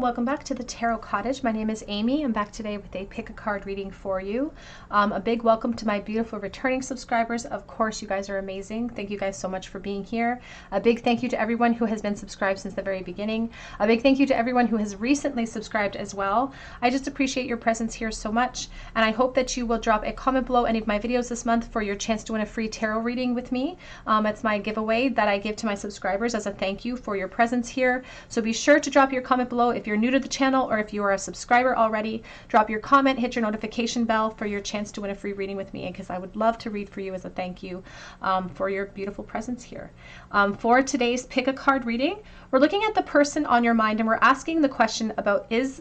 welcome back to the Tarot Cottage. My name is Amy. I'm back today with a pick a card reading for you. A big welcome to my beautiful returning subscribers. Of course, you guys are amazing. Thank you guys so much for being here. A big thank you to everyone who has been subscribed since the very beginning. A big thank you to everyone who has recently subscribed as well. I just appreciate your presence here so much, and I hope that you will drop a comment below any of my videos this month for your chance to win a free tarot reading with me. It's my giveaway that I give to my subscribers as a thank you for your presence here. So be sure to drop your comment below if you're new to the channel, or if you are a subscriber already. Drop your comment, hit your notification bell for your chance to win a free reading with me, because I would love to read for you as a thank you for your beautiful presence here. For today's pick a card reading, we're looking at the person on your mind, and we're asking the question about, is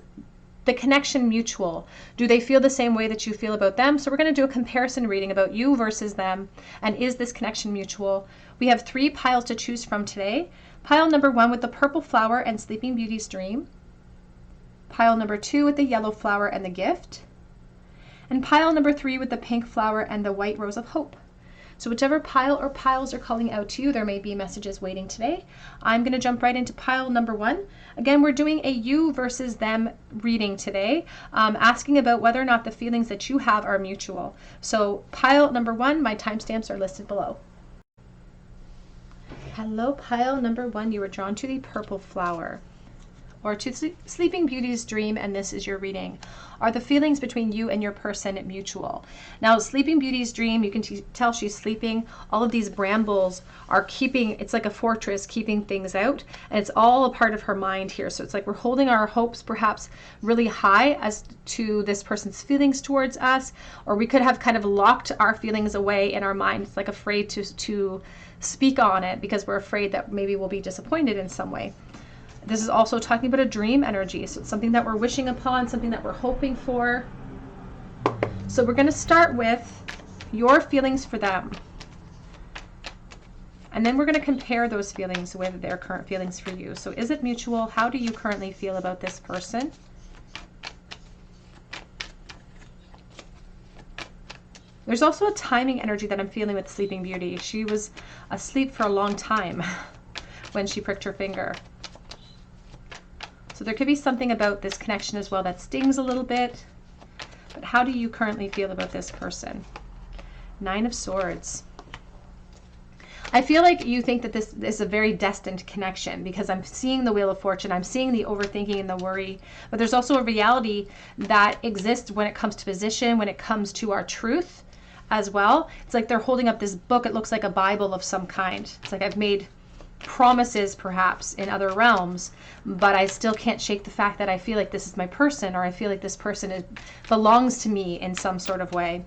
the connection mutual? Do they feel the same way that you feel about them? So we're going to do a comparison reading about you versus them, and is this connection mutual? We have 3 piles to choose from today. Pile number 1 with the purple flower and Sleeping Beauty's dream. Pile number 2 with the yellow flower and the gift. And pile number 3 with the pink flower and the white rose of hope. So whichever pile or piles are calling out to you, there may be messages waiting today. I'm going to jump right into pile number 1. Again, we're doing a you versus them reading today, asking about whether or not the feelings that you have are mutual. So pile number 1, my timestamps are listed below. Hello, pile number 1. You were drawn to the purple flower, or to Sleeping Beauty's dream, and this is your reading. Are the feelings between you and your person mutual? Now, Sleeping Beauty's dream, you can tell she's sleeping. All of these brambles are keeping, it's like a fortress keeping things out, and it's all a part of her mind here. So it's like we're holding our hopes perhaps really high as to this person's feelings towards us, or we could have kind of locked our feelings away in our mind. It's like afraid to speak on it because we're afraid that maybe we'll be disappointed in some way. This is also talking about a dream energy. So it's something that we're wishing upon, something that we're hoping for. So we're going to start with your feelings for them. And then we're going to compare those feelings with their current feelings for you. So is it mutual? How do you currently feel about this person? There's also a timing energy that I'm feeling with Sleeping Beauty. She was asleep for a long time when she pricked her finger. So there could be something about this connection as well that stings a little bit. But how do you currently feel about this person? 9 of Swords. I feel like you think that this is a very destined connection, because I'm seeing the Wheel of Fortune, I'm seeing the overthinking and the worry, but there's also a reality that exists when it comes to position, when it comes to our truth as well. It's like they're holding up this book. It looks like a Bible of some kind. It's like I've made promises perhaps in other realms, but I still can't shake the fact that I feel like this is my person, or I feel like this person belongs to me in some sort of way.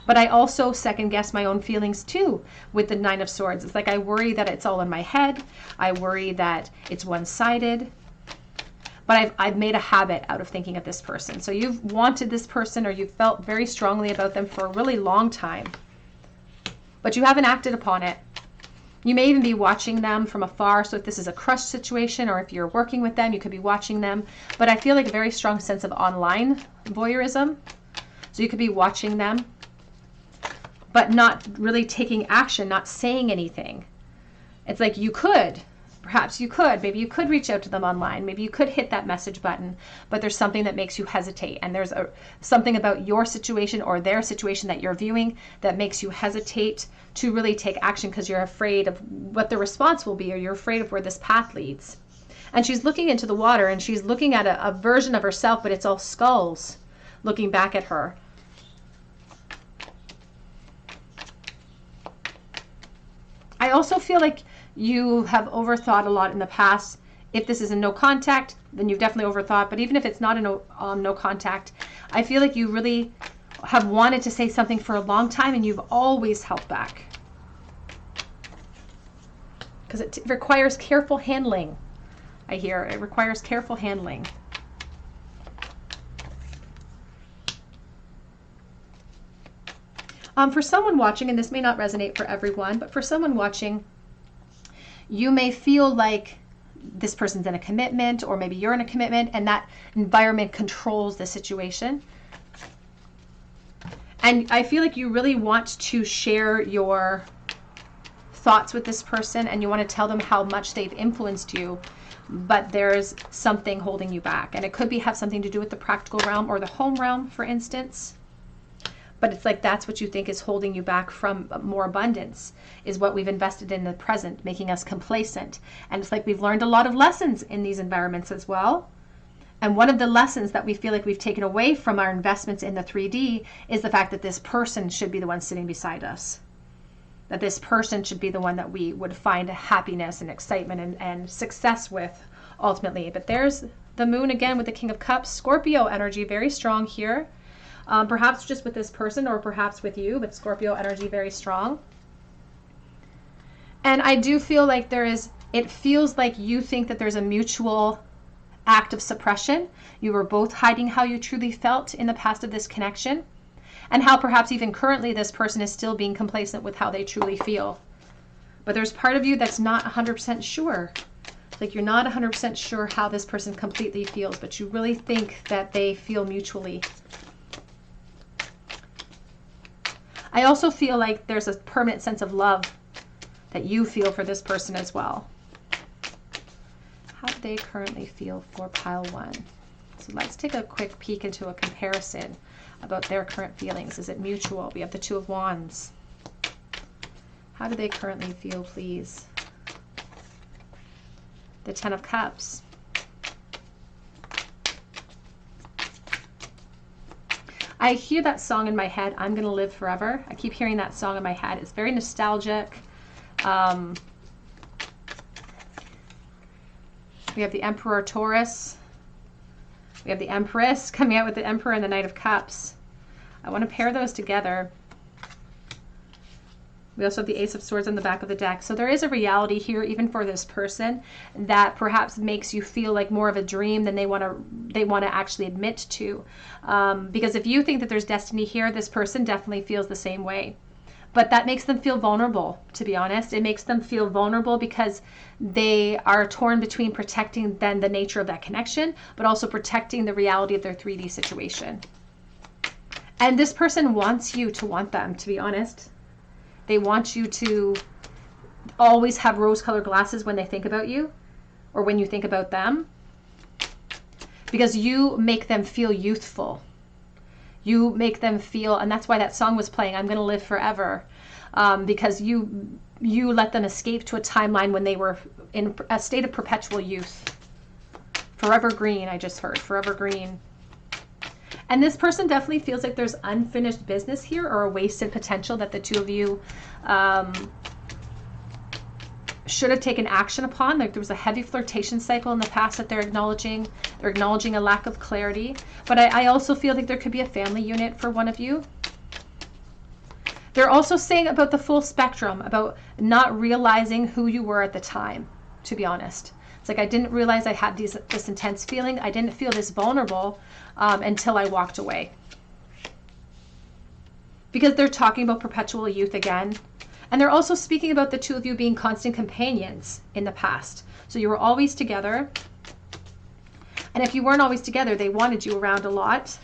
But I also second guess my own feelings too with the 9 of Swords. It's like I worry that it's all in my head. I worry that it's one-sided. But I've made a habit out of thinking of this person. So you've wanted this person, or you've felt very strongly about them for a really long time, but you haven't acted upon it. You may even be watching them from afar. So if this is a crush situation, or if you're working with them, you could be watching them. But I feel like a very strong sense of online voyeurism. So you could be watching them, but not really taking action, not saying anything. It's like you could. Perhaps you could, maybe you could reach out to them online, maybe you could hit that message button, but there's something that makes you hesitate, and there's something about your situation or their situation that you're viewing that makes you hesitate to really take action, because you're afraid of what the response will be, or you're afraid of where this path leads. And she's looking into the water, and she's looking at a version of herself, but it's all skulls looking back at her. I also feel like you have overthought a lot in the past. If this is a no contact, then you've definitely overthought. But even if it's not a no contact, I feel like you really have wanted to say something for a long time, and you've always held back, because it requires careful handling. I hear it requires careful handling. For someone watching, and this may not resonate for everyone, but for someone watching, you may feel like this person's in a commitment, or maybe you're in a commitment, and that environment controls the situation. And I feel like you really want to share your thoughts with this person, and you want to tell them how much they've influenced you. but there's something holding you back. And it could have something to do with the practical realm or the home realm, for instance. But it's like that's what you think is holding you back from more abundance, is what we've invested in the present, making us complacent. And it's like we've learned a lot of lessons in these environments as well. And one of the lessons that we feel like we've taken away from our investments in the 3D is the fact that this person should be the one sitting beside us. That this person should be the one that we would find happiness and excitement and success with ultimately. But there's the moon again with the King of Cups. Scorpio energy, very strong here. Perhaps just with this person or perhaps with you, but Scorpio energy very strong. And I do feel like it feels like you think that there's a mutual act of suppression. You were both hiding how you truly felt in the past of this connection, and how perhaps even currently this person is still being complacent with how they truly feel. But there's part of you that's not 100% sure. Like you're not 100% sure how this person completely feels, but you really think that they feel mutually. I also feel like there's a permanent sense of love that you feel for this person as well. How do they currently feel for pile 1? So let's take a quick peek into a comparison about their current feelings. Is it mutual? We have the Two of Wands. How do they currently feel, please? The Ten of Cups. I hear that song in my head, I'm Gonna Live Forever. I keep hearing that song in my head. It's very nostalgic. We have the Emperor Taurus. We have the Empress coming out with the Emperor and the Knight of Cups. I want to pair those together. We also have the Ace of Swords on the back of the deck. So there is a reality here, even for this person, that perhaps makes you feel like more of a dream than they want to actually admit to. Because if you think that there's destiny here, this person definitely feels the same way. But that makes them feel vulnerable, to be honest. It makes them feel vulnerable because they are torn between protecting then the nature of that connection, but also protecting the reality of their 3D situation. And this person wants you to want them, to be honest. They want you to always have rose-colored glasses when they think about you or when you think about them, because you make them feel youthful. You make them feel, and that's why that song was playing, I'm Gonna Live Forever, because you let them escape to a timeline when they were in a state of perpetual youth. Forever green, I just heard, forever green. And this person definitely feels like there's unfinished business here or a wasted potential that the two of you should have taken action upon. Like there was a heavy flirtation cycle in the past that they're acknowledging. They're acknowledging a lack of clarity. But I also feel like there could be a family unit for one of you. They're also saying about the full spectrum, about not realizing who you were at the time, to be honest. It's like, I didn't realize I had this intense feeling. I didn't feel this vulnerable until I walked away. Because they're talking about perpetual youth again. And they're also speaking about the two of you being constant companions in the past. So you were always together. And if you weren't always together, they wanted you around a lot.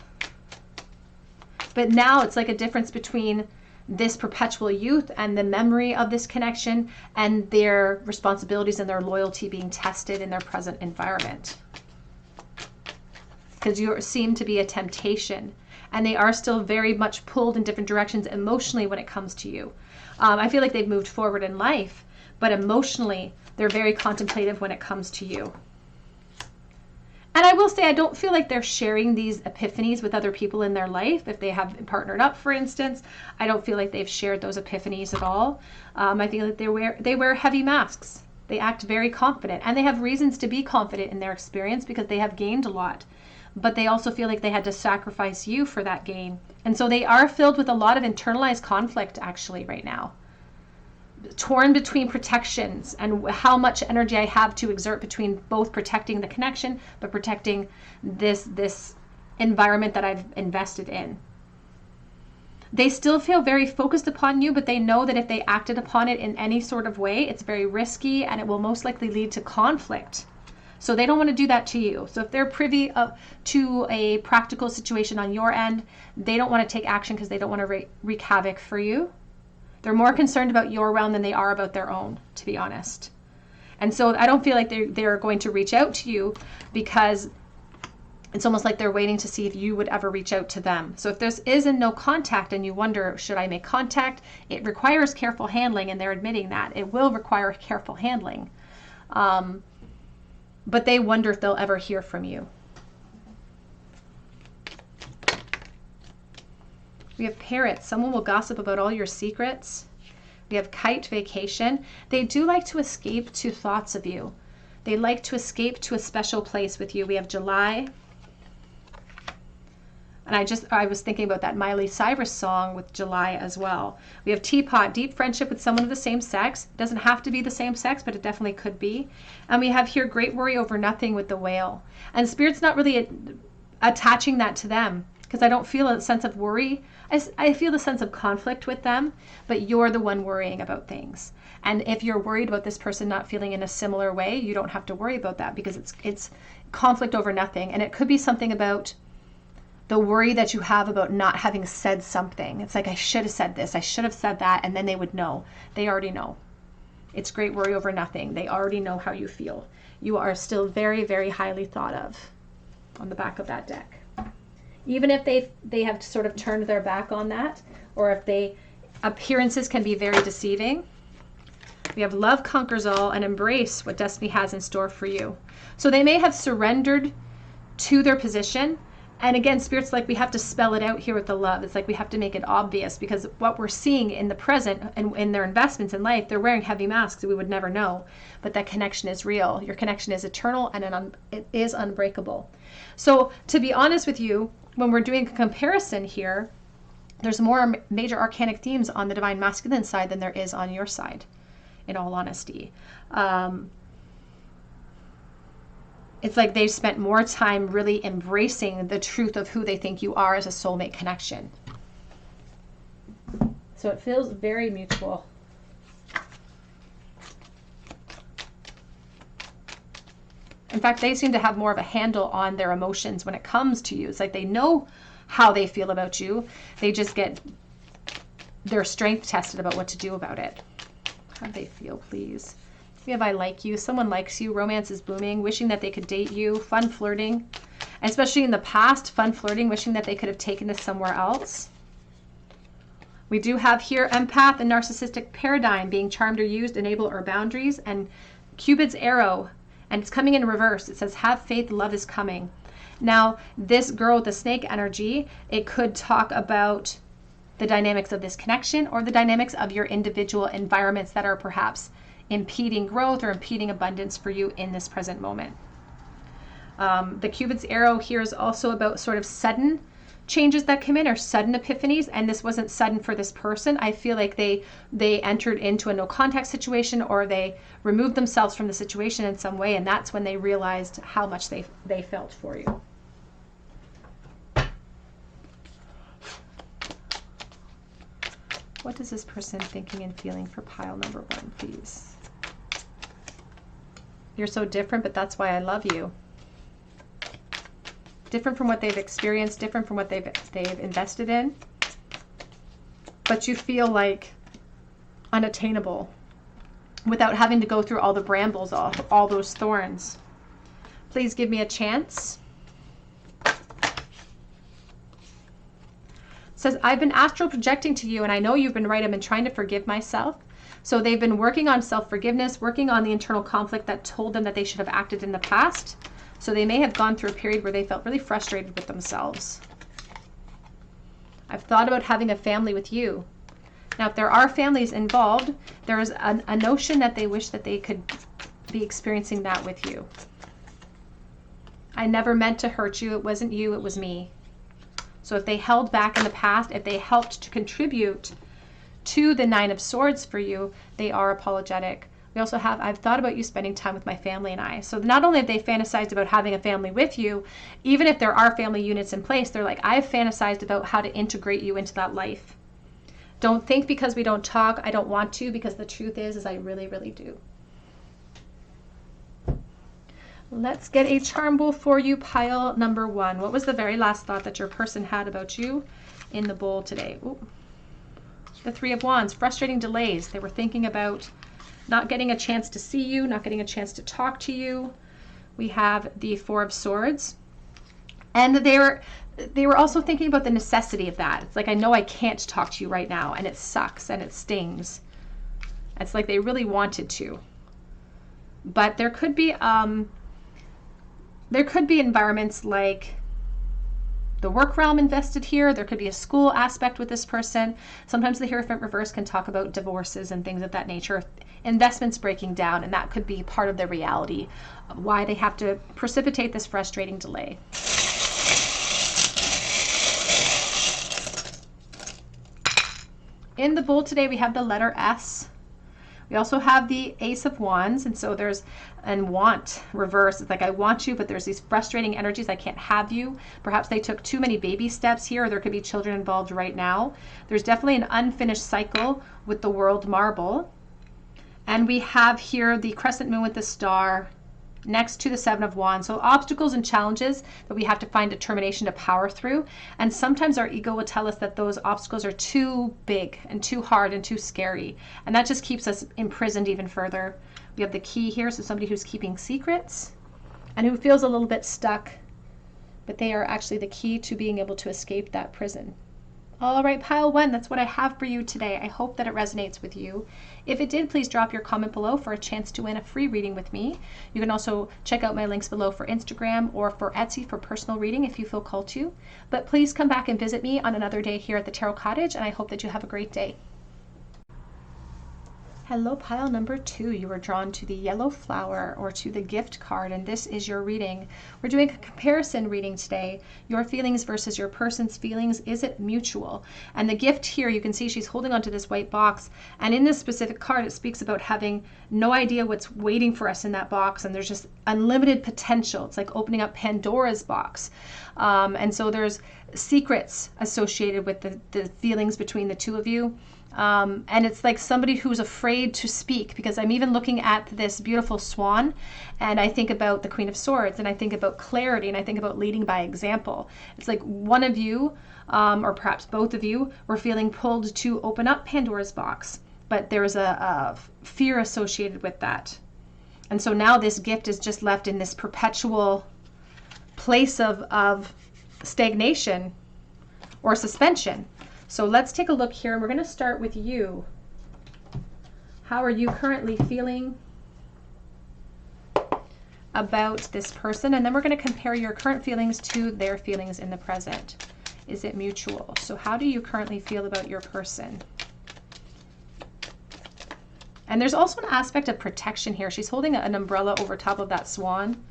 But now it's like a difference between this perpetual youth and the memory of this connection and their responsibilities and their loyalty being tested in their present environment. Because you seem to be a temptation. And they are still very much pulled in different directions emotionally when it comes to you. I feel like they've moved forward in life, but emotionally, they're very contemplative when it comes to you. And I will say, I don't feel like they're sharing these epiphanies with other people in their life. If they have partnered up, for instance, I don't feel like they've shared those epiphanies at all. I feel like they wear heavy masks. They act very confident, and they have reasons to be confident in their experience because they have gained a lot. But they also feel like they had to sacrifice you for that gain. And so they are filled with a lot of internalized conflict actually right now. Torn between protections and how much energy I have to exert between both protecting the connection, but protecting this environment that I've invested in. They still feel very focused upon you, but they know that if they acted upon it in any sort of way, it's very risky and it will most likely lead to conflict. So they don't want to do that to you. So if they're privy to a practical situation on your end, they don't want to take action because they don't want to wreak havoc for you. They're more concerned about your realm than they are about their own, to be honest. And so I don't feel like they're going to reach out to you, because it's almost like they're waiting to see if you would ever reach out to them. So if there's a no contact and you wonder, should I make contact? It requires careful handling, and they're admitting that. It will require careful handling. But they wonder if they'll ever hear from you. We have parrots. Someone will gossip about all your secrets. We have kite, vacation. They do like to escape to thoughts of you. They like to escape to a special place with you. We have July. And I was thinking about that Miley Cyrus song with July as well. We have teapot, deep friendship with someone of the same sex. It doesn't have to be the same sex, but it definitely could be. And we have here great worry over nothing with the whale. And Spirit's not really attaching that to them, because I don't feel a sense of worry. I feel the sense of conflict with them, but you're the one worrying about things. And if you're worried about this person not feeling in a similar way, you don't have to worry about that, because it's conflict over nothing. And it could be something about the worry that you have about not having said something. It's like, I should have said this, I should have said that, and then they would know. They already know. It's great worry over nothing. They already know how you feel. You are still very, very highly thought of on the back of that deck. Even if they have sort of turned their back on that, or if appearances can be very deceiving. We have love conquers all, and embrace what destiny has in store for you. So they may have surrendered to their position. And again, Spirit's like, we have to spell it out here with the love. It's like we have to make it obvious, because what we're seeing in the present and in their investments in life, they're wearing heavy masks. We would never know. But that connection is real. Your connection is eternal, and it is unbreakable. So to be honest with you, when we're doing a comparison here, there's more major arcanic themes on the divine masculine side than there is on your side, in all honesty. It's like they've spent more time really embracing the truth of who they think you are as a soulmate connection. So it feels very mutual. In fact, they seem to have more of a handle on their emotions when it comes to you. It's like they know how they feel about you. They just get their strength tested about what to do about it. How do they feel, please? We have I like you. Someone likes you. Romance is blooming. Wishing that they could date you. Fun flirting. And especially in the past, fun flirting. Wishing that they could have taken this somewhere else. We do have here empath and narcissistic paradigm. Being charmed or used, enable or boundaries. And Cupid's arrow. And it's coming in reverse. It says, have faith, love is coming. Now, this girl with the snake energy, it could talk about the dynamics of this connection, or the dynamics of your individual environments that are perhaps impeding growth or impeding abundance for you in this present moment. The Cupid's arrow here is also about sort of sudden changes that come in, or sudden epiphanies, and this wasn't sudden for this person. I feel like they entered into a no contact situation, or they removed themselves from the situation in some way, and that's when they realized how much they felt for you. What is this person thinking and feeling for pile number 1, please? You're so different, but that's why I love you. Different from what they've experienced, different from what they've invested in. But you feel like unattainable without having to go through all the brambles, all those thorns. Please give me a chance. It says, I've been astral projecting to you, and I know you've been right. I've been trying to forgive myself. So they've been working on self-forgiveness, working on the internal conflict that told them that they should have acted in the past. So they may have gone through a period where they felt really frustrated with themselves. I've thought about having a family with you. Now, if there are families involved, there is a notion that they wish that they could be experiencing that with you. I never meant to hurt you. It wasn't you, it was me. So if they held back in the past, if they helped to contribute to the 9 of Swords for you, they are apologetic. We also have, I've thought about you spending time with my family and I. So not only have they fantasized about having a family with you, even if there are family units in place, they're like, I've fantasized about how to integrate you into that life. Don't think because we don't talk, I don't want to, because the truth is I really, really do. Let's get a charm bowl for you, pile number 1. What was the very last thought that your person had about you in the bowl today? Ooh. The 3 of Wands, frustrating delays. They were thinking about not getting a chance to see you, not getting a chance to talk to you. We have the Four of Swords. And they were also thinking about the necessity of that. It's like, I know I can't talk to you right now, and it sucks and it stings. It's like they really wanted to. But there could be environments like the work realm invested here. There could be a school aspect with this person. Sometimes the Hierophant reverse can talk about divorces and things of that nature, investments breaking down, and that could be part of the reality of why they have to precipitate this frustrating delay. In the Bull today, we have the letter S. We also have the Ace of Wands, and so there's and want reverse. It's like, I want you, but there's these frustrating energies. I can't have you. Perhaps they took too many baby steps here, or there could be children involved right now. There's definitely an unfinished cycle with the World Marble. And we have here the Crescent Moon with the Star next to the Seven of Wands. So obstacles and challenges that we have to find determination to power through. And sometimes our ego will tell us that those obstacles are too big and too hard and too scary. And that just keeps us imprisoned even further. We have the Key here, so somebody who's keeping secrets and who feels a little bit stuck, but they are actually the key to being able to escape that prison. All right, pile one, that's what I have for you today. I hope that it resonates with you. If it did, please drop your comment below for a chance to win a free reading with me. You can also check out my links below for Instagram or for Etsy for personal reading if you feel called to. But please come back and visit me on another day here at the Tarot Cottage, and I hope that you have a great day. Hello, pile number 2. You were drawn to the yellow flower or to the gift card, and this is your reading. We're doing a comparison reading today. Your feelings versus your person's feelings. Is it mutual? And the gift here, you can see she's holding onto this white box, and in this specific card, it speaks about having no idea what's waiting for us in that box, and there's just unlimited potential. It's like opening up Pandora's box. And so there's secrets associated with the feelings between the two of you. And it's like somebody who's afraid to speak, because I'm even looking at this beautiful swan, and I think about the Queen of Swords, and I think about clarity, and I think about leading by example. It's like one of you, or perhaps both of you, were feeling pulled to open up Pandora's box, but there was a fear associated with that. And so now this gift is just left in this perpetual place of stagnation or suspension. So let's take a look here, and we're going to start with you. How are you currently feeling about this person? And then we're going to compare your current feelings to their feelings in the present. Is it mutual? So how do you currently feel about your person? And there's also an aspect of protection here. She's holding an umbrella over top of that swan.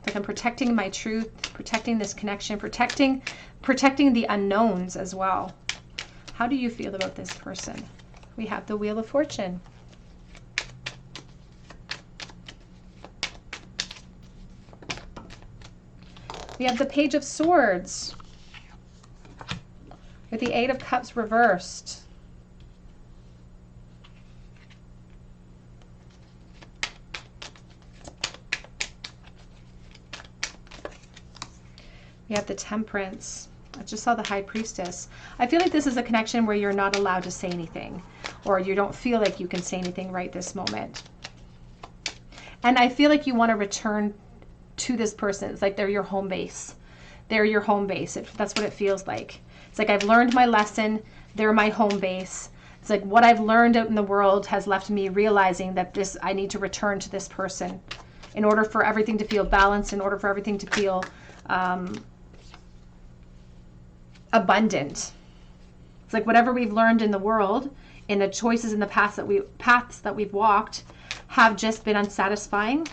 Like, I'm protecting my truth, protecting this connection, protecting the unknowns as well. How do you feel about this person? We have the Wheel of Fortune. We have the Page of Swords with the Eight of Cups reversed. We have the Temperance. I just saw the High Priestess. I feel like this is a connection where you're not allowed to say anything, or you don't feel like you can say anything right this moment. And I feel like you want to return to this person. It's like they're your home base. They're your home base. That's what it feels like. It's like, I've learned my lesson. They're my home base. It's like what I've learned out in the world has left me realizing that I need to return to this person in order for everything to feel balanced, in order for everything to feel abundant. It's like whatever we've learned in the world, in the choices in the paths that we've walked, have just been unsatisfying.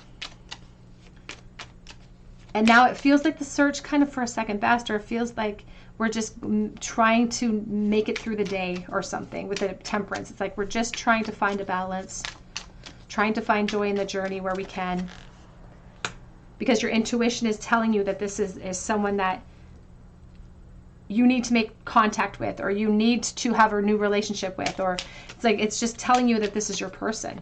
And now it feels like the search kind of for a second best, or it feels like we're just trying to make it through the day or something with the Temperance. It's like we're just trying to find a balance, trying to find joy in the journey where we can. Because your intuition is telling you that this is someone that you need to make contact with, or you need to have a new relationship with, or it's like it's just telling you that this is your person.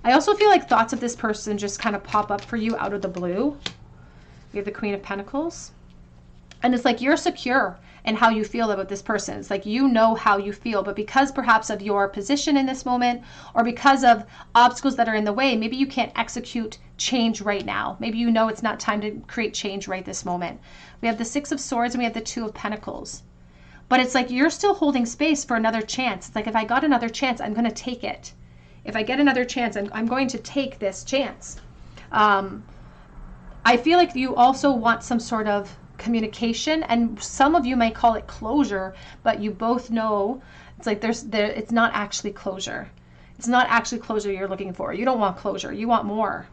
I also feel like thoughts of this person just kind of pop up for you out of the blue. We have the Queen of Pentacles. And it's like you're secure and how you feel about this person. It's like you know how you feel, but because perhaps of your position in this moment, or because of obstacles that are in the way, maybe you can't execute change right now. Maybe you know it's not time to create change right this moment. We have the Six of Swords and we have the Two of Pentacles. But it's like you're still holding space for another chance. It's like, if I got another chance, I'm going to take it. If I get another chance, I'm going to take this chance. I feel like you also want some sort of communication, and some of you may call it closure, but you both know it's like it's not actually closure. It's not actually closure you're looking for. You don't want closure. You want more.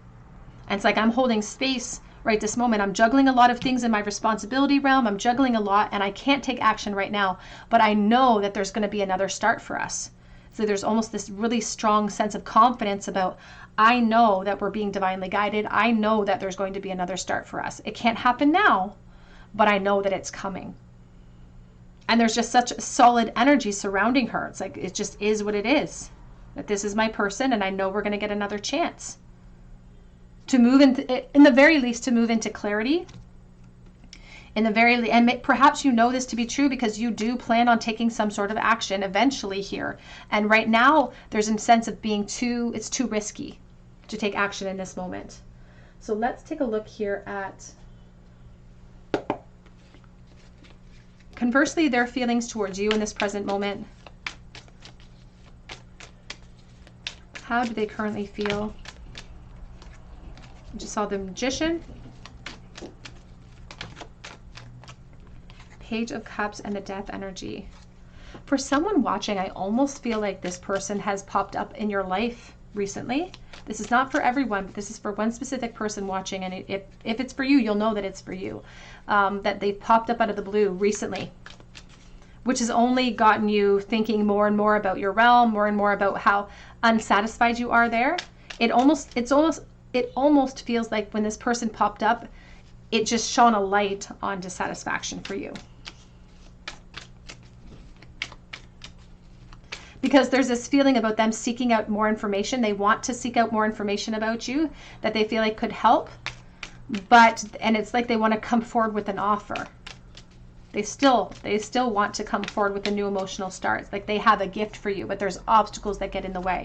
And it's like, I'm holding space right this moment. I'm juggling a lot of things in my responsibility realm. I'm juggling a lot and I can't take action right now, but I know that there's going to be another start for us. So there's almost this really strong sense of confidence about, I know that we're being divinely guided. I know that there's going to be another start for us. It can't happen now, but I know that it's coming. And there's just such solid energy surrounding her. It's like, it just is what it is. That this is my person and I know we're going to get another chance. To move in the very least, to move into clarity. And perhaps you know this to be true because you do plan on taking some sort of action eventually here. And right now, there's a sense of it's too risky to take action in this moment. So let's take a look here at, conversely, their feelings towards you in this present moment. How do they currently feel? I just saw the Magician, Page of Cups, and the Death energy. For someone watching, I almost feel like this person has popped up in your life recently. This is not for everyone, but this is for one specific person watching. And if it's for you, you'll know that it's for you. That they've popped up out of the blue recently, which has only gotten you thinking more and more about your realm, more and more about how unsatisfied you are there. It almost feels like when this person popped up, it just shone a light on dissatisfaction for you. Because there's this feeling about them seeking out more information. They want to seek out more information about you that they feel like could help. And it's like they want to come forward with an offer. They still want to come forward with a new emotional start. It's like they have a gift for you, but there's obstacles that get in the way.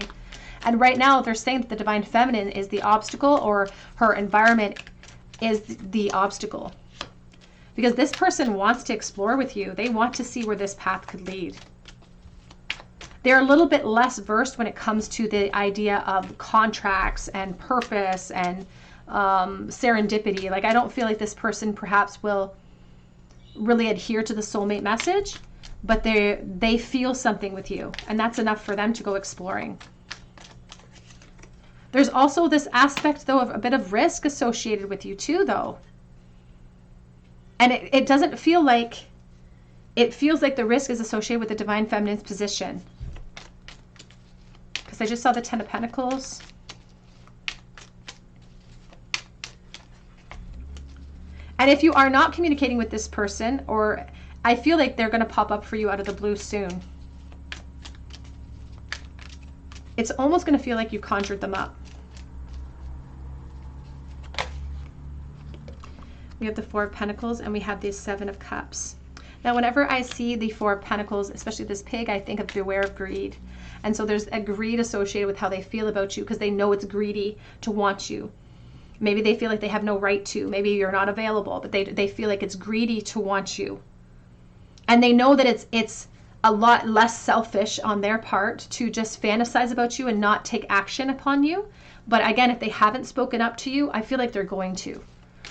And right now they're saying that the Divine Feminine is the obstacle, or her environment is the obstacle. Because this person wants to explore with you. They want to see where this path could lead. They're a little bit less versed when it comes to the idea of contracts and purpose and serendipity. Like, I don't feel like this person perhaps will really adhere to the soulmate message, but they feel something with you, and that's enough for them to go exploring. There's also this aspect, though, of a bit of risk associated with you too, though. And it doesn't feel like, it feels like the risk is associated with the Divine Feminine's position. Because I just saw the Ten of Pentacles. And if you are not communicating with this person, or I feel like they're going to pop up for you out of the blue soon. It's almost going to feel like you conjured them up. We have the Four of Pentacles and we have the Seven of Cups. Now, whenever I see the Four of Pentacles, especially this pig, I think of beware of greed. And so there's a greed associated with how they feel about you because they know it's greedy to want you. Maybe they feel like they have no right to. Maybe you're not available, but they feel like it's greedy to want you. And they know that it's a lot less selfish on their part to just fantasize about you and not take action upon you. But again, if they haven't spoken up to you, I feel like they're going to.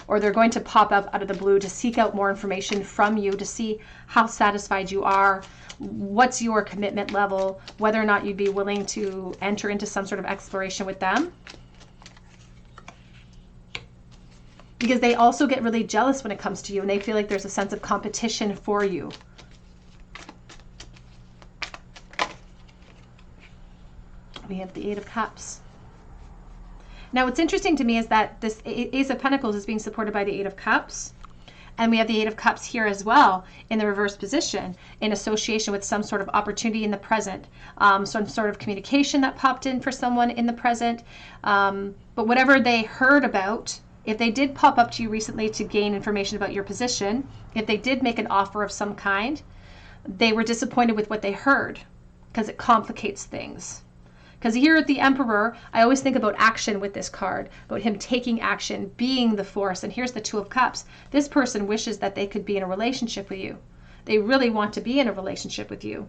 Or they're going to pop up out of the blue to seek out more information from you to see how satisfied you are, what's your commitment level, whether or not you'd be willing to enter into some sort of exploration with them. Because they also get really jealous when it comes to you, and they feel like there's a sense of competition for you. We have the Eight of Cups. Now, what's interesting to me is that this Ace of Pentacles is being supported by the Eight of Cups. And we have the Eight of Cups here as well in the reverse position in association with some sort of opportunity in the present, some sort of communication that popped in for someone in the present. But whatever they heard about If they did pop up to you recently to gain information about your position, if they did make an offer of some kind, they were disappointed with what they heard because it complicates things. Because here at the Emperor, I always think about action with this card, about him taking action, being the force. And here's the Two of Cups. This person wishes that they could be in a relationship with you. They really want to be in a relationship with you.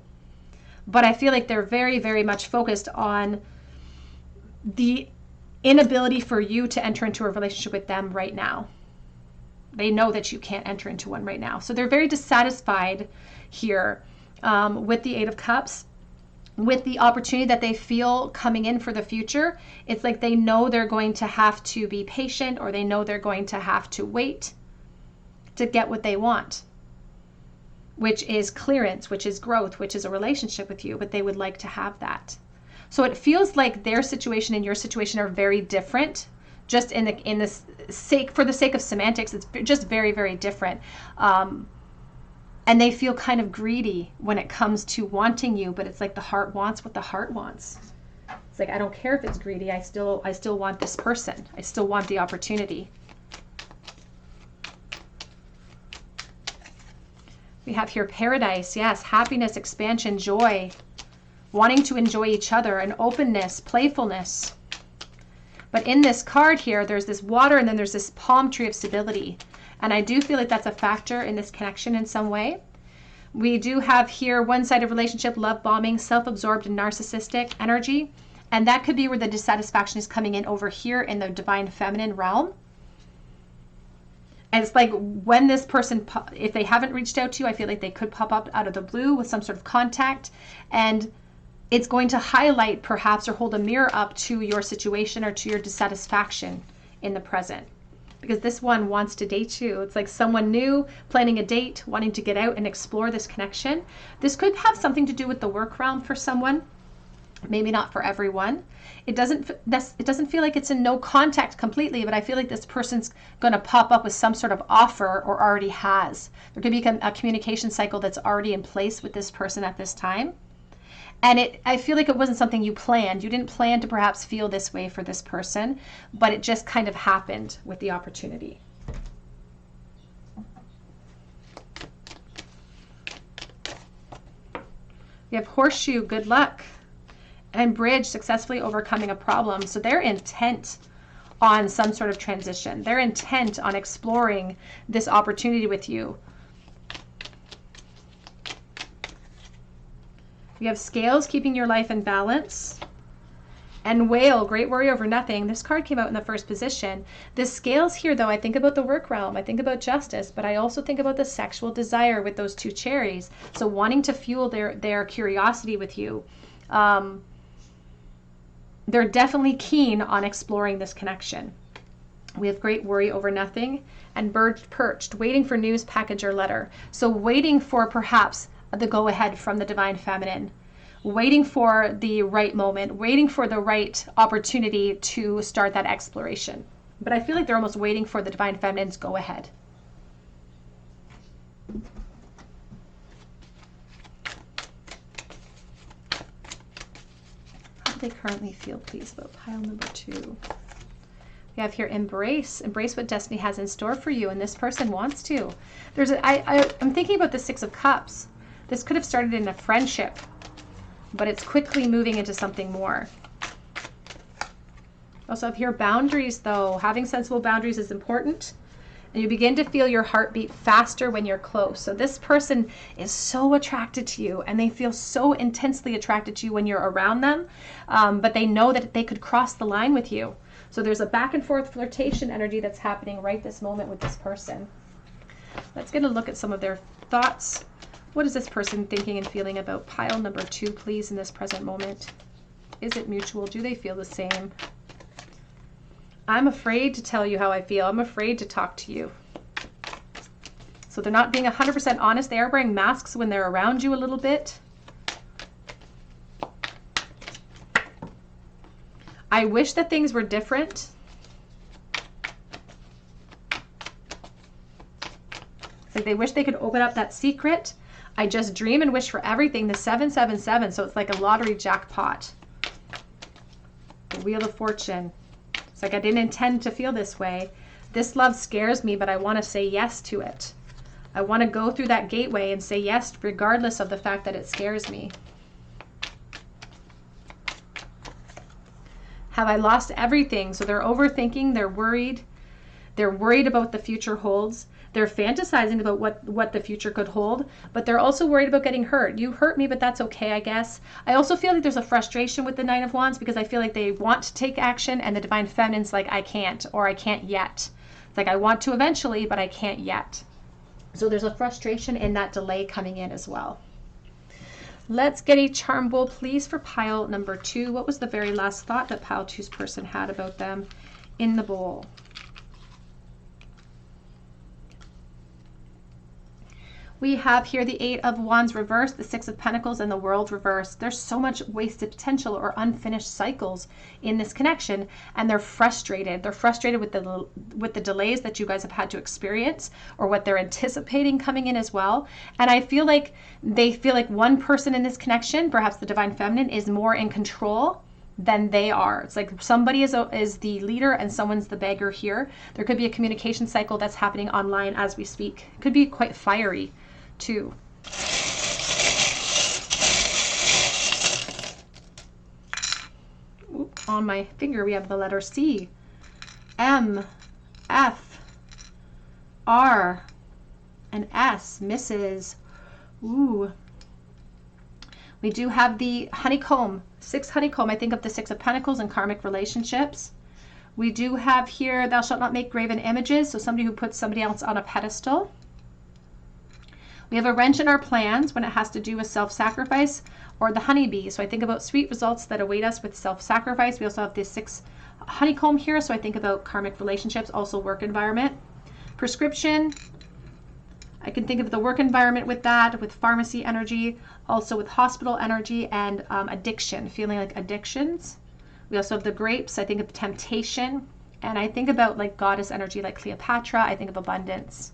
But I feel like they're very, very much focused on the inability for you to enter into a relationship with them right now. They know that you can't enter into one right now. So they're very dissatisfied here with the Eight of Cups, with the opportunity that they feel coming in for the future. It's like they know they're going to have to be patient, or they know they're going to have to wait to get what they want, which is clearance, which is growth, which is a relationship with you, but they would like to have that. So it feels like their situation and your situation are very different, just for the sake of semantics. It's just very, very different. And they feel kind of greedy when it comes to wanting you, but it's like the heart wants what the heart wants. It's like, I don't care if it's greedy. I still want this person. I still want the opportunity. We have here paradise. Yes, happiness, expansion, joy, wanting to enjoy each other, and openness, playfulness. But in this card here, there's this water, and then there's this palm tree of stability. And I do feel like that's a factor in this connection in some way. We do have here one-sided relationship, love bombing, self-absorbed and narcissistic energy. And that could be where the dissatisfaction is coming in over here in the divine feminine realm. And it's like when this person, if they haven't reached out to you, I feel like they could pop up out of the blue with some sort of contact. And it's going to highlight perhaps or hold a mirror up to your situation or to your dissatisfaction in the present. Because this one wants to date you. It's like someone new planning a date, wanting to get out and explore this connection. This could have something to do with the work realm for someone. Maybe not for everyone. It doesn't feel like it's a no contact completely, but I feel like this person's going to pop up with some sort of offer, or already has. There could be a communication cycle that's already in place with this person at this time. And I feel like it wasn't something you planned. You didn't plan to perhaps feel this way for this person, but it just kind of happened with the opportunity. We have horseshoe, good luck, and bridge, successfully overcoming a problem. So they're intent on some sort of transition. They're intent on exploring this opportunity with you. We have scales, keeping your life in balance. And whale, great worry over nothing. This card came out in the first position. The scales here, though, I think about the work realm. I think about justice, but I also think about the sexual desire with those two cherries. So wanting to fuel their curiosity with you. They're definitely keen on exploring this connection. We have great worry over nothing. And bird perched, waiting for news, package, or letter. So waiting for perhaps the go-ahead from the divine feminine, waiting for the right moment, waiting for the right opportunity to start that exploration. But I feel like they're almost waiting for the divine feminine's go-ahead. How do they currently feel, please, about pile number 2? We have here embrace what destiny has in store for you, and this person wants to. I'm thinking about the Six of Cups. This could have started in a friendship, but it's quickly moving into something more. Also have here boundaries, though. Having sensible boundaries is important. And you begin to feel your heartbeat faster when you're close. So this person is so attracted to you, and they feel so intensely attracted to you when you're around them. But they know that they could cross the line with you. So there's a back and forth flirtation energy that's happening right this moment with this person. Let's get a look at some of their thoughts. What is this person thinking and feeling about pile number 2, please, in this present moment? Is it mutual? Do they feel the same? I'm afraid to tell you how I feel. I'm afraid to talk to you. So they're not being 100% honest. They are wearing masks when they're around you a little bit. I wish that things were different. It's like they wish they could open up that secret. I just dream and wish for everything. The 777, so it's like a lottery jackpot. The Wheel of Fortune. It's like I didn't intend to feel this way. This love scares me, but I want to say yes to it. I want to go through that gateway and say yes, regardless of the fact that it scares me. Have I lost everything? So they're overthinking, they're worried. They're worried about the future holds. They're fantasizing about what the future could hold, but they're also worried about getting hurt. You hurt me, but that's okay, I guess. I also feel like there's a frustration with the Nine of Wands because I feel like they want to take action and the Divine Feminine's like, I can't, or I can't yet. It's like, I want to eventually, but I can't yet. So there's a frustration in that delay coming in as well. Let's get a charm bowl, please, for pile number 2. What was the very last thought that pile 2's person had about them in the bowl? We have here the 8 of Wands reversed, the 6 of Pentacles, and the World reversed. There's so much wasted potential or unfinished cycles in this connection, and they're frustrated. They're frustrated with the delays that you guys have had to experience, or what they're anticipating coming in as well. And I feel like they feel like one person in this connection, perhaps the Divine Feminine, is more in control than they are. It's like somebody is the leader and someone's the beggar here. There could be a communication cycle that's happening online as we speak. It could be quite fiery too. Ooh, on my finger we have the letter C, M, F, R, and S, Mrs. Ooh. We do have the honeycomb, 6 honeycomb. I think of the 6 of Pentacles and karmic relationships. We do have here, thou shalt not make graven images. So somebody who puts somebody else on a pedestal. We have a wrench in our plans when it has to do with self-sacrifice, or the honeybee. So I think about sweet results that await us with self-sacrifice. We also have this 6 honeycomb here. So I think about karmic relationships, also work environment. Prescription. I can think of the work environment with that, with pharmacy energy, also with hospital energy, and addiction, feeling like addictions. We also have the grapes. I think of temptation. And I think about like goddess energy, like Cleopatra. I think of abundance.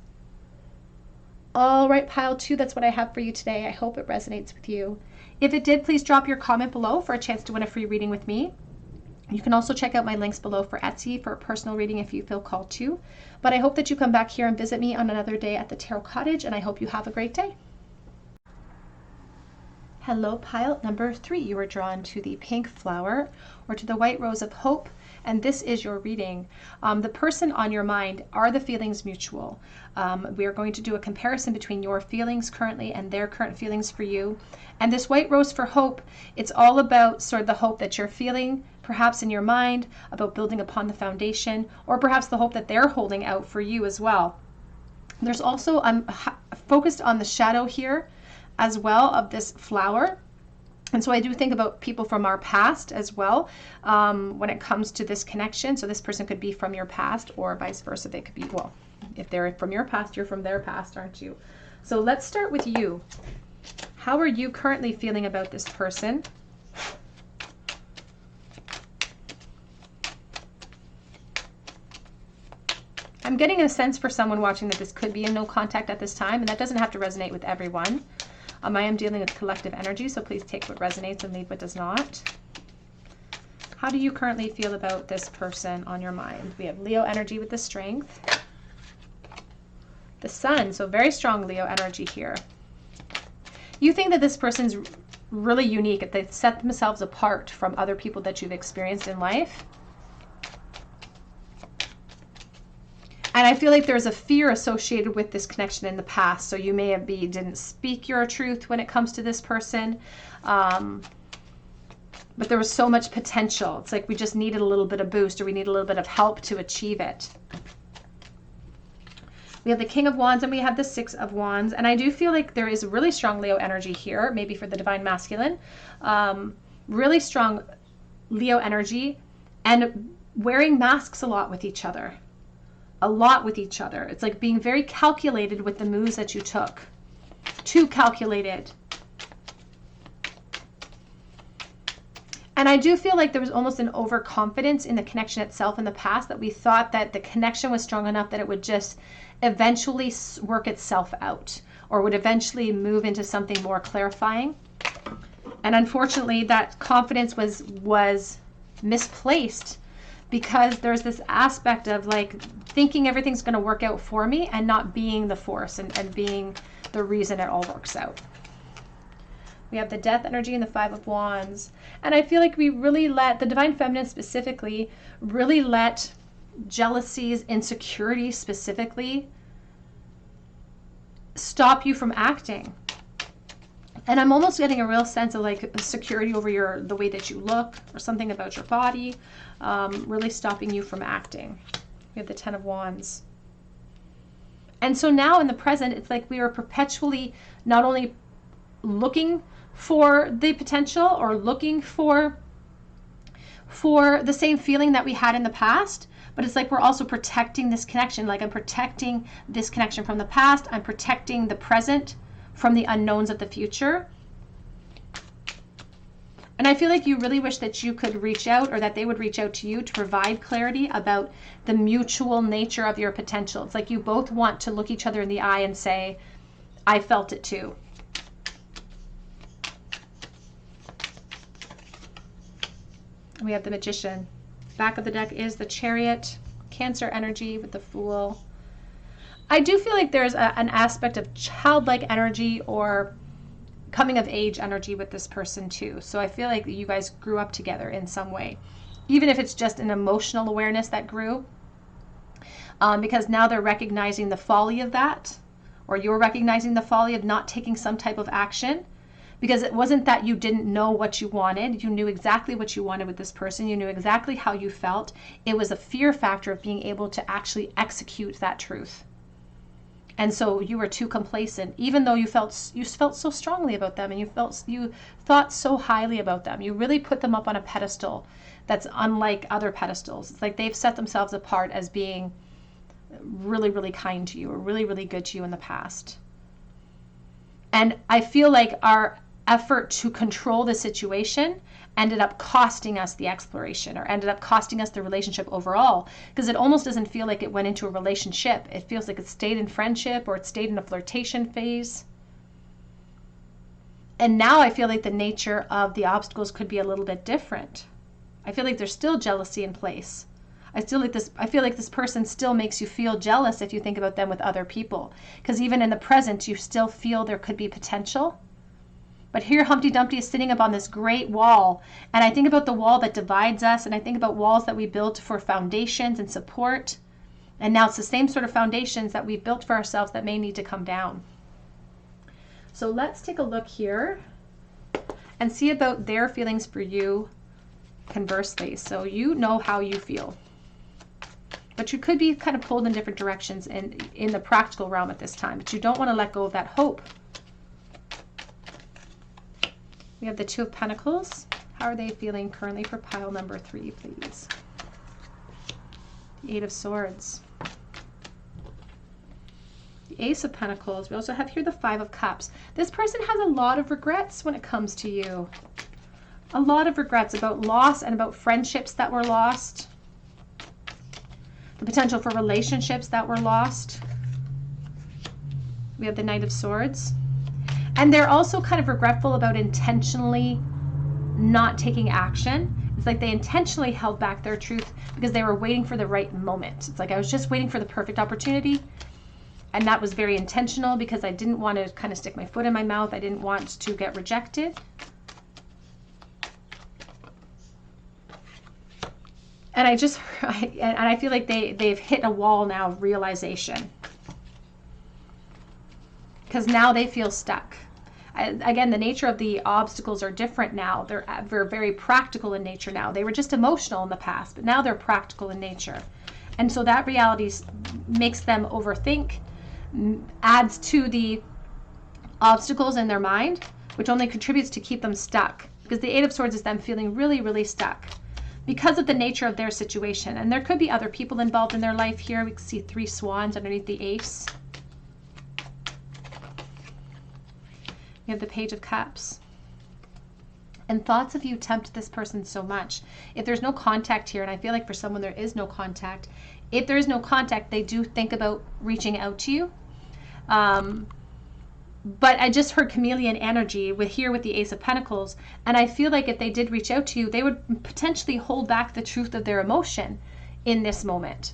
All right, pile 2, that's what I have for you today. I hope it resonates with you. If it did, please drop your comment below for a chance to win a free reading with me. You can also check out my links below for Etsy for a personal reading if you feel called to. But I hope that you come back here and visit me on another day at the Tarot Cottage, and I hope you have a great day. Hello, pile number 3. You were drawn to the pink flower or to the white rose of hope, and this is your reading. The person on your mind, are the feelings mutual? We are going to do a comparison between your feelings currently and their current feelings for you. And this white rose for hope, it's all about sort of the hope that you're feeling, perhaps in your mind, about building upon the foundation, or perhaps the hope that they're holding out for you as well. There's also, I'm focused on the shadow here as well of this flower. And so I do think about people from our past as well when it comes to this connection. So this person could be from your past, or vice versa. They could be, well, if they're from your past, you're from their past, aren't you? So let's start with you. How are you currently feeling about this person? I'm getting a sense for someone watching that this could be in no contact at this time, and that doesn't have to resonate with everyone. I am dealing with collective energy, so please take what resonates and leave what does not. How do you currently feel about this person on your mind? We have Leo energy with the strength. The sun, so very strong Leo energy here. You think that this person's really unique, they've set themselves apart from other people that you've experienced in life. And I feel like there's a fear associated with this connection in the past. So you may have didn't speak your truth when it comes to this person. But there was so much potential. It's like we just needed a little bit of boost, or we need a little bit of help to achieve it. We have the King of Wands and we have the 6 of Wands. And I do feel like there is really strong Leo energy here, maybe for the Divine Masculine. Really strong Leo energy, and wearing masks a lot with each other. It's like being very calculated with the moves that you took. Too calculated. And I do feel like there was almost an overconfidence in the connection itself in the past, that we thought that the connection was strong enough that it would just eventually work itself out, or would eventually move into something more clarifying. And unfortunately, that confidence was misplaced, because there's this aspect of like thinking everything's going to work out for me and not being the force and being the reason it all works out. We have the Death energy and the Five of Wands. And I feel like we really let, the Divine Feminine specifically, really let jealousies, insecurities specifically, stop you from acting. And I'm almost getting a real sense of like security over the way that you look or something about your body, really stopping you from acting. We have the Ten of Wands. And so now in the present, it's like we are perpetually not only looking for the potential or looking for the same feeling that we had in the past, but it's like we're also protecting this connection. Like I'm protecting this connection from the past. I'm protecting the present from the unknowns of the future. And I feel like you really wish that you could reach out, or that they would reach out to you to provide clarity about the mutual nature of your potential. It's like you both want to look each other in the eye and say, I felt it too. We have the Magician. Back of the deck is the Chariot, Cancer energy with the Fool. I do feel like there's an aspect of childlike energy or coming of age energy with this person too. So I feel like you guys grew up together in some way, even if it's just an emotional awareness that grew, because now they're recognizing the folly of that, or you're recognizing the folly of not taking some type of action. Because it wasn't that you didn't know what you wanted. You knew exactly what you wanted with this person. You knew exactly how you felt. It was a fear factor of being able to actually execute that truth. And so you were too complacent, even though you felt so strongly about them and you thought so highly about them. You really put them up on a pedestal that's unlike other pedestals. It's like they've set themselves apart as being really, really kind to you or really, really good to you in the past. And I feel like our effort to control the situation ended up costing us the exploration, or ended up costing us the relationship overall, because it almost doesn't feel like it went into a relationship. It feels like it stayed in friendship, or it stayed in a flirtation phase. And now I feel like the nature of the obstacles could be a little bit different. I feel like there's still jealousy in place. I feel like this person still makes you feel jealous if you think about them with other people, because even in the present you still feel there could be potential. But here Humpty Dumpty is sitting up on this great wall, and I think about the wall that divides us, and I think about walls that we built for foundations and support, and now it's the same sort of foundations that we've built for ourselves that may need to come down. So let's take a look here and see about their feelings for you conversely. So you know how you feel, but you could be kind of pulled in different directions in the practical realm at this time, but you don't want to let go of that hope. We have the Two of Pentacles. How are they feeling currently for pile number 3, please? The Eight of Swords. The Ace of Pentacles. We also have here the Five of Cups. This person has a lot of regrets when it comes to you. A lot of regrets about loss and about friendships that were lost. The potential for relationships that were lost. We have the Knight of Swords. And they're also kind of regretful about intentionally not taking action. It's like they intentionally held back their truth because they were waiting for the right moment. It's like I was just waiting for the perfect opportunity. And that was very intentional because I didn't want to kind of stick my foot in my mouth. I didn't want to get rejected. And I feel like they've hit a wall now of realization. Because now they feel stuck. Again, the nature of the obstacles are different now. They're very practical in nature now. They were just emotional in the past, but now they're practical in nature. And so that reality makes them overthink, adds to the obstacles in their mind, which only contributes to keep them stuck. Because the Eight of Swords is them feeling really, really stuck because of the nature of their situation. And there could be other people involved in their life here. We can see 3 swans underneath the Ace. We have the Page of Cups. And thoughts of you tempt this person so much. If there's no contact here, and I feel like for someone there is no contact, if there is no contact, they do think about reaching out to you. But I just heard chameleon energy with the Ace of Pentacles. And I feel like if they did reach out to you, they would potentially hold back the truth of their emotion in this moment.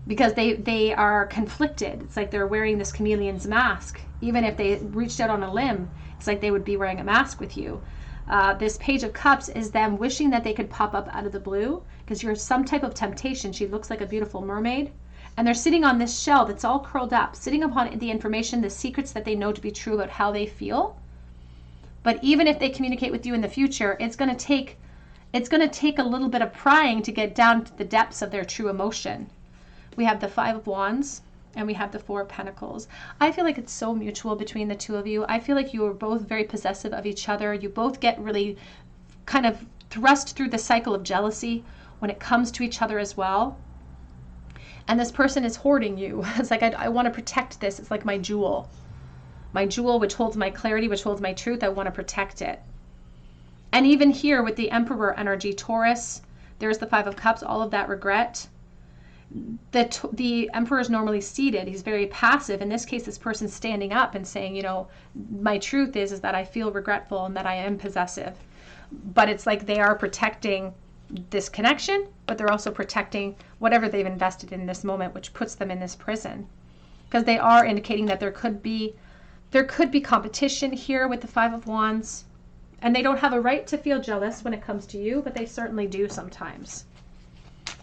Because they are conflicted. It's like they're wearing this chameleon's mask. Even if they reached out on a limb, it's like they would be wearing a mask with you. This Page of Cups is them wishing that they could pop up out of the blue because you're some type of temptation. She looks like a beautiful mermaid. And they're sitting on this shell that's all curled up, sitting upon the information, the secrets that they know to be true about how they feel. But even if they communicate with you in the future, it's going to take a little bit of prying to get down to the depths of their true emotion. We have the Five of Wands and we have the Four of Pentacles. I feel like it's so mutual between the two of you. I feel like you are both very possessive of each other. You both get really kind of thrust through the cycle of jealousy when it comes to each other as well. And this person is hoarding you. It's like, I want to protect this. It's like my jewel. My jewel, which holds my clarity, which holds my truth. I want to protect it. And even here with the Emperor energy, Taurus, there's the Five of Cups, all of that regret. The Emperor is normally seated. He's very passive. In this case, this person's standing up and saying, you know, my truth is that I feel regretful and that I am possessive. But it's like they are protecting this connection, but they're also protecting whatever they've invested in this moment, which puts them in this prison. Because they are indicating that there could be competition here with the Five of Wands. And they don't have a right to feel jealous when it comes to you, but they certainly do sometimes.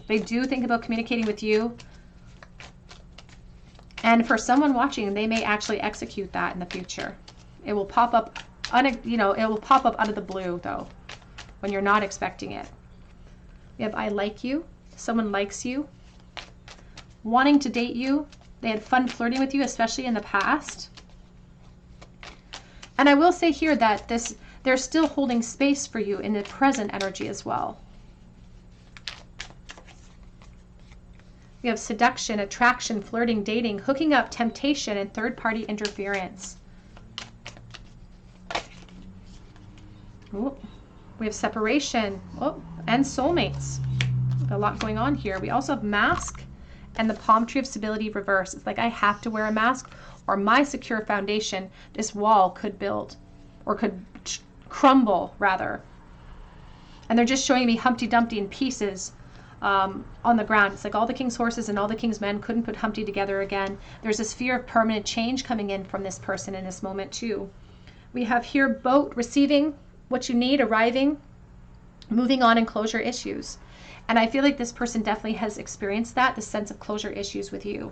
They do think about communicating with you. And for someone watching, they may actually execute that in the future. It will pop up, it will pop up out of the blue, though, when you're not expecting it. We have I like you. Someone likes you. Wanting to date you. They had fun flirting with you, especially in the past. And I will say here that they're still holding space for you in the present energy as well. We have seduction, attraction, flirting, dating, hooking up, temptation, and third-party interference. Ooh, we have separation, and soulmates. A lot going on here. We also have mask and the palm tree of stability reverse. It's like I have to wear a mask or my secure foundation, this wall could build or could crumble rather. And they're just showing me Humpty Dumpty in pieces on the ground. It's like all the king's horses and all the king's men couldn't put Humpty together again. There's this fear of permanent change coming in from this person in this moment too. We have here boat, receiving what you need, arriving, moving on, and closure issues. And I feel like this person definitely has experienced that, the sense of closure issues with you.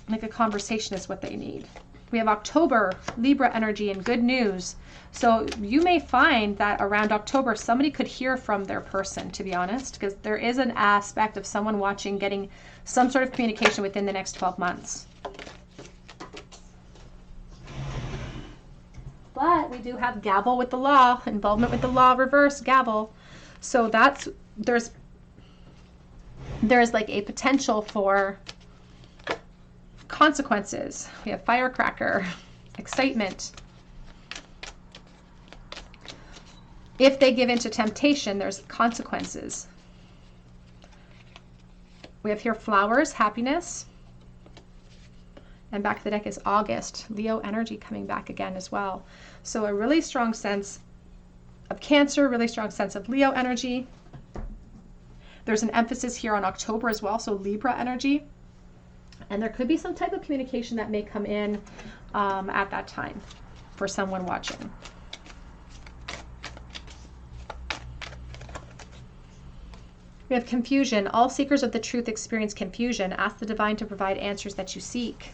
Like a conversation is what they need. We have October, Libra energy, and good news. So you may find that around October, somebody could hear from their person, to be honest, because there is an aspect of someone watching getting some sort of communication within the next 12 months. But we do have gavel with the law, involvement with the law, reverse gavel. So there's like a potential for consequences. We have firecracker, excitement. If they give into temptation, there's consequences. We have here flowers, happiness. And back of the deck is August, Leo energy coming back again as well. So a really strong sense of Cancer, really strong sense of Leo energy. There's an emphasis here on October as well, so Libra energy. And there could be some type of communication that may come in at that time for someone watching. We have confusion. All seekers of the truth experience confusion. Ask the divine to provide answers that you seek.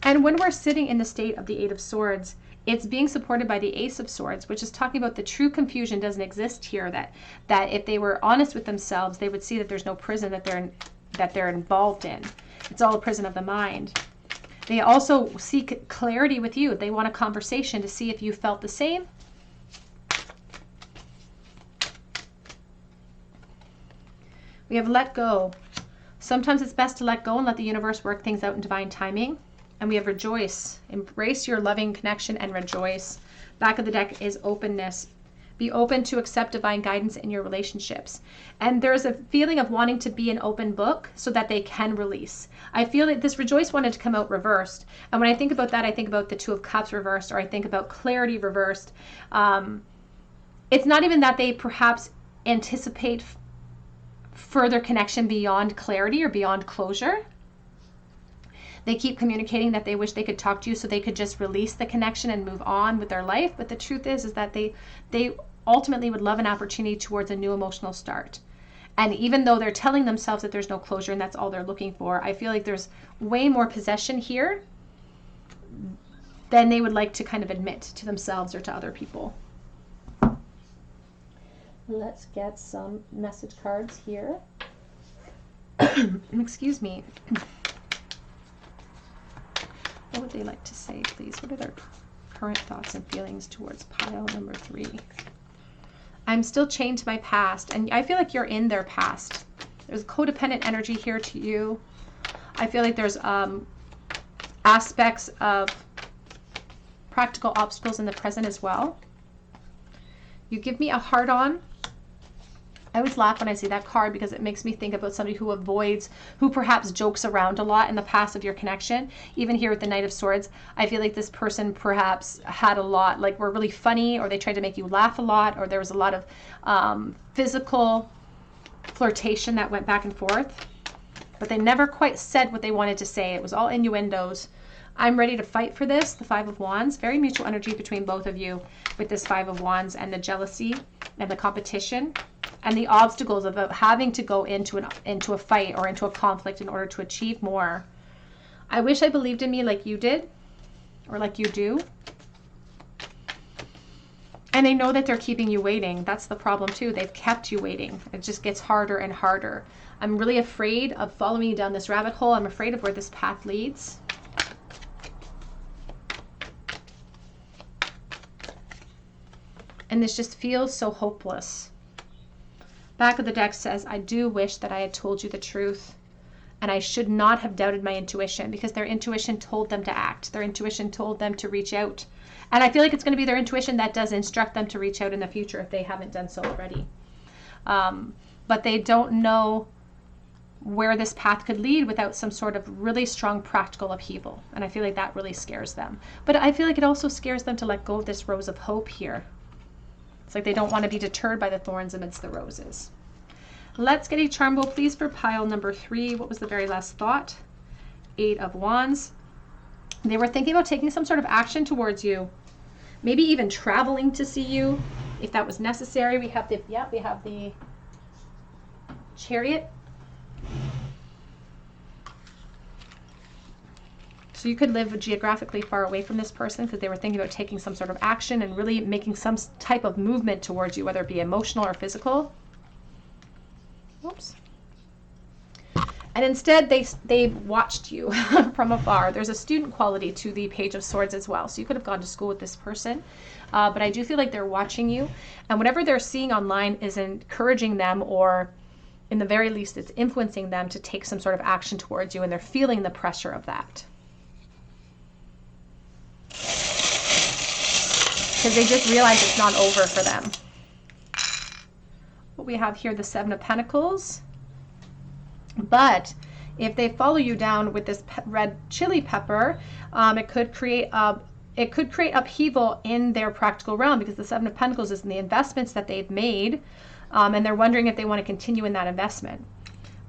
And when we're sitting in the state of the Eight of Swords, it's being supported by the Ace of Swords, which is talking about the true confusion doesn't exist here. That if they were honest with themselves, they would see that there's no prison that they're involved in. It's all a prison of the mind. They also seek clarity with you. They want a conversation to see if you felt the same. We have let go. Sometimes it's best to let go and let the universe work things out in divine timing. And we have rejoice. Embrace your loving connection and rejoice. Back of the deck is openness. Be open to accept divine guidance in your relationships. And there's a feeling of wanting to be an open book so that they can release. I feel that this rejoice wanted to come out reversed. And when I think about that, I think about the Two of Cups reversed, or I think about clarity reversed. It's not even that they perhaps anticipate further connection beyond clarity or beyond closure. They keep communicating that they wish they could talk to you so they could just release the connection and move on with their life. But the truth is that they ultimately would love an opportunity towards a new emotional start. And even though they're telling themselves that there's no closure and that's all they're looking for, I feel like there's way more possession here than they would like to kind of admit to themselves or to other people. Let's get some message cards here. Excuse me. What would they like to say, please? What are their current thoughts and feelings towards pile number 3? I'm still chained to my past, and I feel like you're in their past. There's codependent energy here to you. I feel like there's aspects of practical obstacles in the present as well. You give me a heart on. I always laugh when I see that card because it makes me think about somebody who avoids, who perhaps jokes around a lot in the past of your connection. Even here with the Knight of Swords, I feel like this person perhaps had a lot, like were really funny, or they tried to make you laugh a lot, or there was a lot of physical flirtation that went back and forth. But they never quite said what they wanted to say. It was all innuendos. I'm ready to fight for this, the Five of Wands. Very mutual energy between both of you with this Five of Wands and the jealousy and the competition and the obstacles of having to go into a fight or into a conflict in order to achieve more. I wish I believed in me like you did, or like you do. And they know that they're keeping you waiting. That's the problem too. They've kept you waiting. It just gets harder and harder. I'm really afraid of following you down this rabbit hole. I'm afraid of where this path leads. And this just feels so hopeless. Back of the deck says, I do wish that I had told you the truth, and I should not have doubted my intuition, because their intuition told them to act. Their intuition told them to reach out. And I feel like it's going to be their intuition that does instruct them to reach out in the future if they haven't done so already. But they don't know where this path could lead without some sort of really strong practical upheaval. And I feel like that really scares them. But I feel like it also scares them to let go of this rose of hope here. It's like they don't want to be deterred by the thorns amidst the roses. Let's get a charm bowl, please, for pile number 3. What was the very last thought? 8 of Wands. They were thinking about taking some sort of action towards you. Maybe even traveling to see you if that was necessary. We have the Chariot. So you could live geographically far away from this person because they were thinking about taking some sort of action and really making some type of movement towards you, whether it be emotional or physical. Oops. And instead, they watched you from afar. There's a student quality to the Page of Swords as well. So you could have gone to school with this person. But I do feel like they're watching you. And whatever they're seeing online is encouraging them, or in the very least, it's influencing them to take some sort of action towards you. And they're feeling the pressure of that. Because they just realize it's not over for them. What we have here, the Seven of Pentacles. But if they follow you down with this red chili pepper, it could create upheaval in their practical realm, because the Seven of Pentacles is in the investments that they've made, and they're wondering if they want to continue in that investment.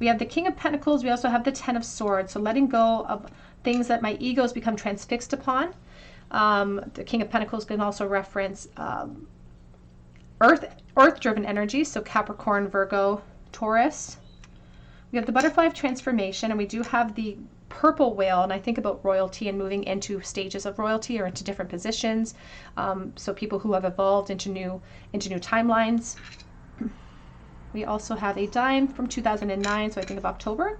We have the King of Pentacles. We also have the Ten of Swords. So letting go of things that my egos become transfixed upon. The King of Pentacles can also reference earth-driven energy, so Capricorn, Virgo, Taurus. We have the Butterfly of Transformation, and we do have the Purple Whale, and I think about royalty and moving into stages of royalty or into different positions. So people who have evolved into new timelines. We also have a Dime from 2009, so I think of October,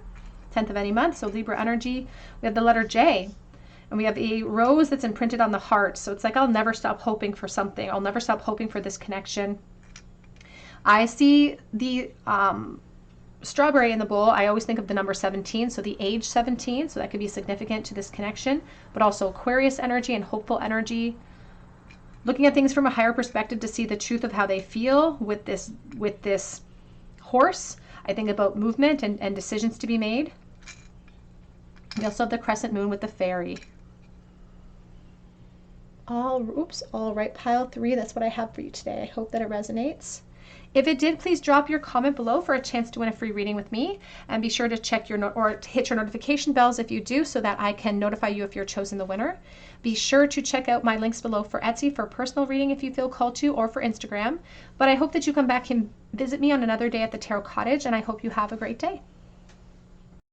10th of any month, so Libra energy. We have the letter J. And we have a rose that's imprinted on the heart. So it's like, I'll never stop hoping for something. I'll never stop hoping for this connection. I see the strawberry in the bowl. I always think of the number 17. So the age 17. So that could be significant to this connection. But also Aquarius energy and hopeful energy. looking at things from a higher perspective to see the truth of how they feel with this horse. I think about movement and decisions to be made. We also have the crescent moon with the fairy. All right, pile 3. That's what I have for you today. I hope that it resonates. If it did, please drop your comment below for a chance to win a free reading with me, and be sure to check or hit your notification bells if you do, so that I can notify you if you're chosen the winner. Be sure to check out my links below for Etsy for personal reading if you feel called to, or for Instagram. But I hope that you come back and visit me on another day at the Tarot Cottage, and I hope you have a great day.